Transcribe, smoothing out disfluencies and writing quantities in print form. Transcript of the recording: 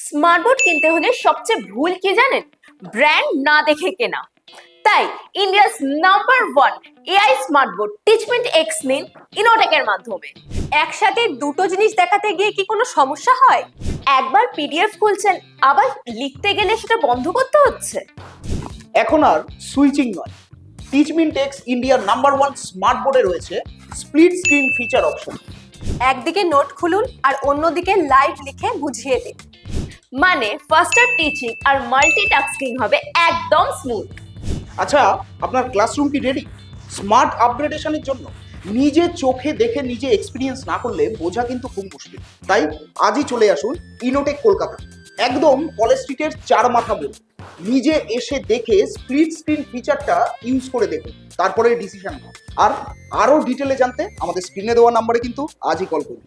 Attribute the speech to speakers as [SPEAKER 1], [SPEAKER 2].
[SPEAKER 1] Smartboard কিনতে হলে সবচেয়ে ভুল কি জানেন? ব্র্যান্ড না দেখে কেনা। তাই India's number 1 AI smartboard টিচমেন্ট x নিন ইনোটেকের মাধ্যমে। একসাথে দুটো জিনিস দেখাতে গিয়ে কি কোনো সমস্যা হয়? একবার পিডিএফ খুলছেন, আবার লিখতে গেলে সেটা বন্ধ করতে হচ্ছে।
[SPEAKER 2] এখন আর সুইচিং নয়, টিচমেন্ট টেক্স ইন্ডিয়ার নাম্বার 1 স্মার্ট বোর্ডে রয়েছে স্প্লিট স্ক্রিন ফিচার অপশন।
[SPEAKER 3] একদিকে নোট খুলুন আর অন্যদিকে লাইভ লিখে বুঝিয়ে দিন।
[SPEAKER 1] মানে ফাস্টার টিচিং আর মাল্টিটাস্কিং হবে একদম স্মুথ।
[SPEAKER 2] আচ্ছা, আপনার ক্লাসরুম কি রেডি স্মার্ট আপগ্রেডেশনের জন্য? নিজে চোখে দেখে নিজে এক্সপিরিয়েন্স না করলে বোঝা কিন্তু খুব মুশকিল। তাই আজই চলে আসুন ইনোটেক কলকাতা, একদম কলেজ স্ট্রিটের 4 মাথা বোর্ড। নিজে এসে দেখে স্প্লিট স্ক্রিন ফিচারটা ইউজ করে দেখুন, তারপরে ডিসিশন। আর আরও ডিটেলে জানতে আমাদের স্ক্রিনে দেওয়া নাম্বারে কিন্তু আজই কল করুন।